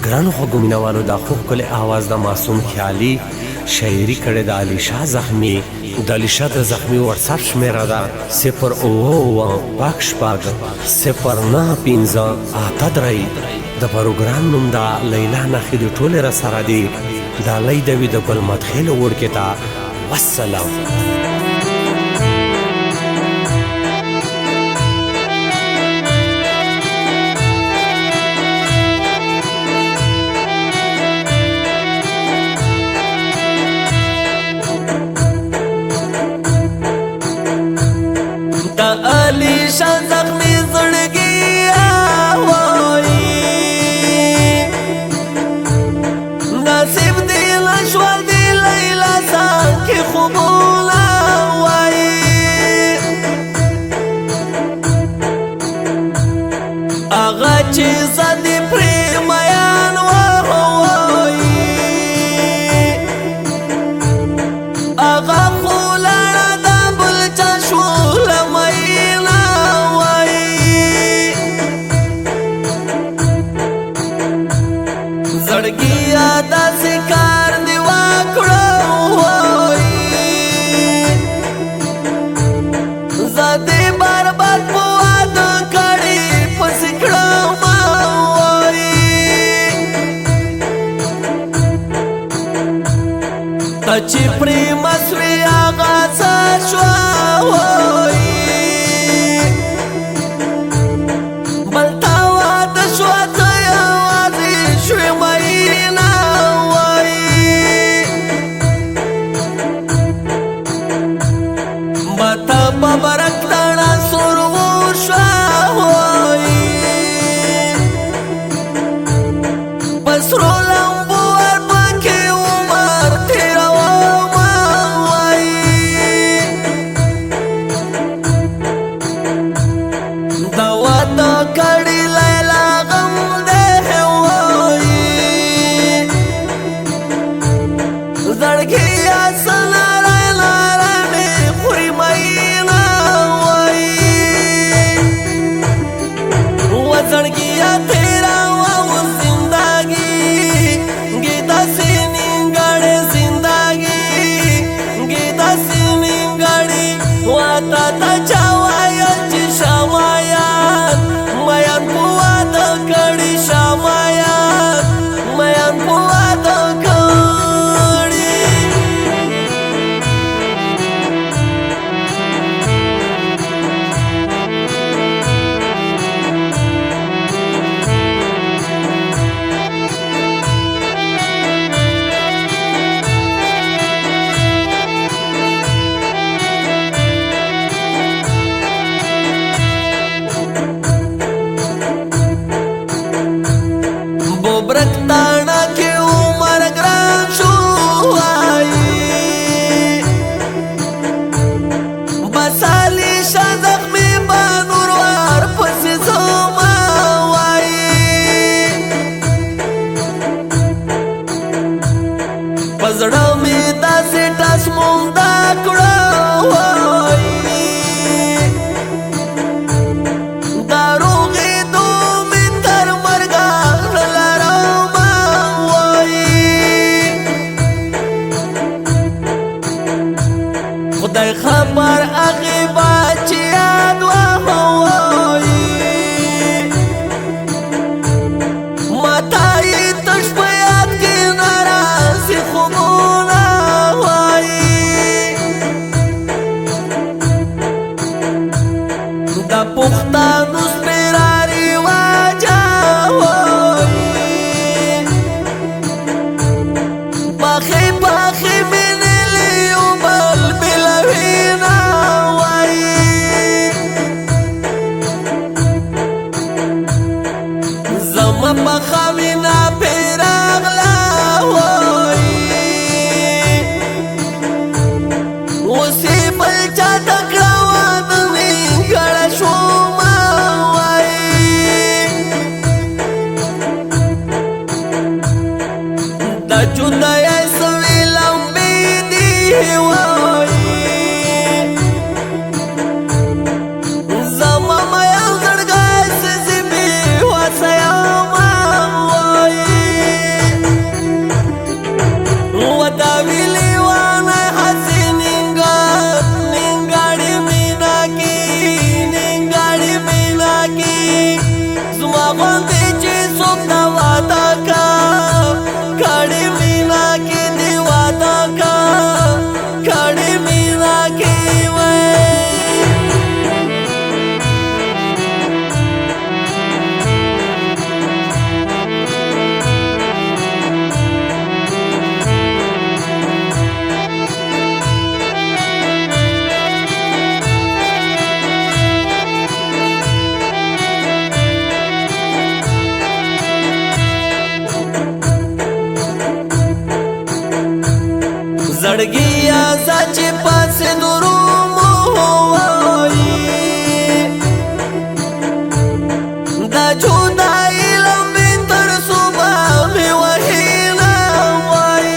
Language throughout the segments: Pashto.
ګرانو خوږو مینوالو دا خوږ ښکلی اواز د معصوم خیالي شاعري کړې د علیشا زخمي د علیشا د زخمي وټساپ شمېره ده 0 د پروګرام نوم دا لیلا نخې د ټولې را سره دي دا لی د وي د ګل مدخیلو وړکې ته والسلام دا علیشا زخمی زړګي نصیب دی لشوال دی لیلا سان کی خوبولا وائی آغا چیزا دی پریمیان وائی آغا خولانا دا بلچا شولا مینا وائی زړګي دا سکار دی واکړو زده برباد پواد کړي پسکړو تچی پریم اسوی آغاز شوی بلتاوا دشوا تیوازی شوی مینا وی بتا ببرک دانا سرو شوی پسرو لمبو ارپاکی عمر تیرو کڑی لیلا غم دے ہوئی زڑگی آسنا ریلا رمی خوری مینا ہوئی وہ زڑگی تیرا وہ زندگی گیتا سینی گڑی زندگی گیتا سینی گڑی واتا تا چاوائی چی شامایا برکتانا کی عمر گران شو آئی بس علیشا زخمی بانوروار پسی زوما وائی پزڑا می دا سیٹاس موندا کڑا خدای خبر اغیبا چی یاد وحوی ماتایی تش بیاد کی نراسی خوبونا وی زړګیا سچ پاس درومو وای دا جدای لمبی تر صبح می وحینا وای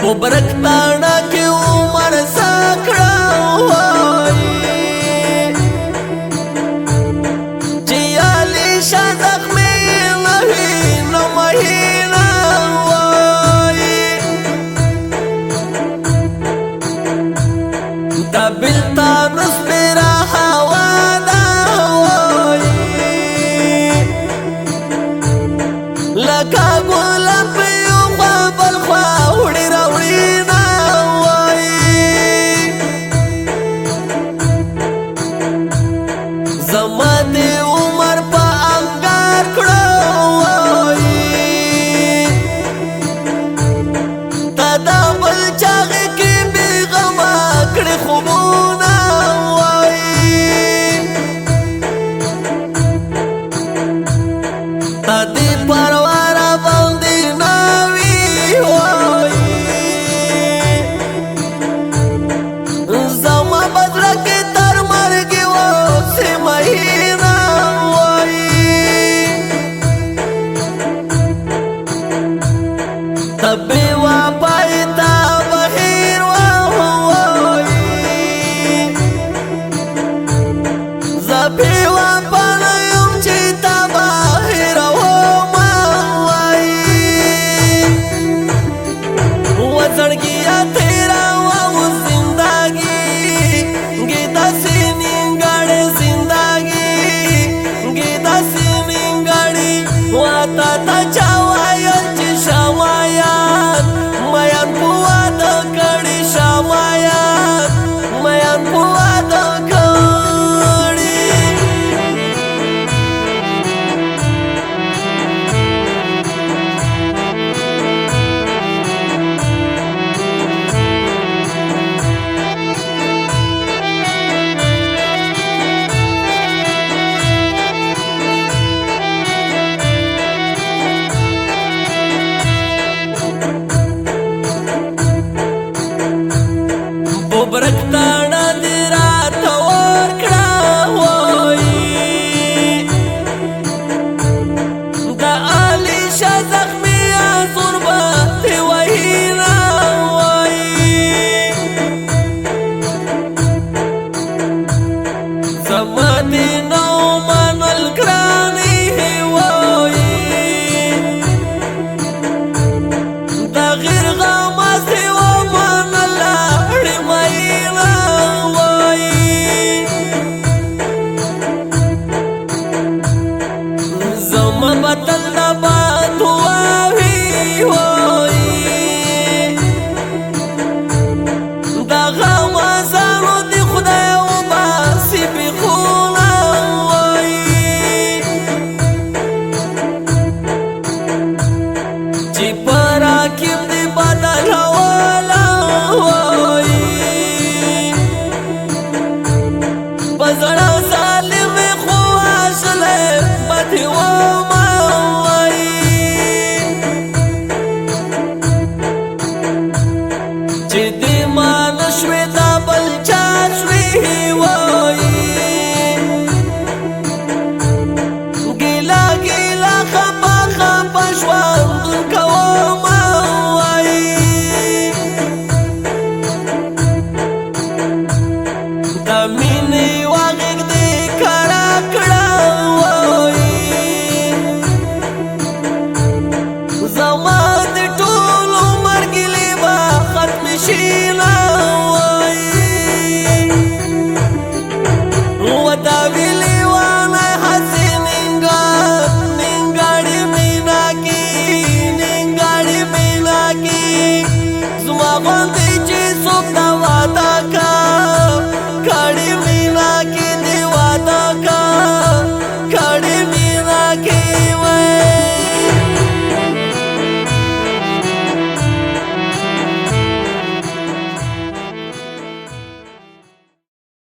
ببرک تانا کی عمر ساکڑا وای چیالی شازق می نوی نمحینا وای دا بلتا نسپیرا حوانا وای لکا گولا پیو خوابل خواوڑی روڑینا وای زما دی عمر پا انگار کڑو وای تا دا بل چاگی کی بیغما کڑی خوبونا وای تا دی پروارا باندی ناوی وای زما بدرکی تر مرگی و سی مہینا وای تبی واپای تا بحیر وای زبی واپانا یم چی تا بحیر وای وزړګیا تیرا و زندگی گیتا سینګړې زندگی گیتا سینګړې واتا تا چاوایل چې شمایان میان پوا د کړي شمایان میان پوا د کړي ببرک تانا دی رات ورکړه وای دا علی شاه زخمی زربا دی وینا وای زما دی نو منل ګرانی وای دا غیر غماز دی و منل اړ مینا وای زما بدل دا باد وای وای دا غمازانو دی خدای و باسی بی خونا وای چی پراکیم دی بدل والا وای بزړه ظالم خو اصله بدی وما وای چې دې مان شوي دا بل چا شوي وای ګیلا ګیلا خپا خپا ژوند کوم وای دا مینې واغږ دې کړه کړه وای زما د ټولو مرګلې به ختم شي لا وای ودا ویلې وانه هسې ننګاړې مینا کې زما غوندې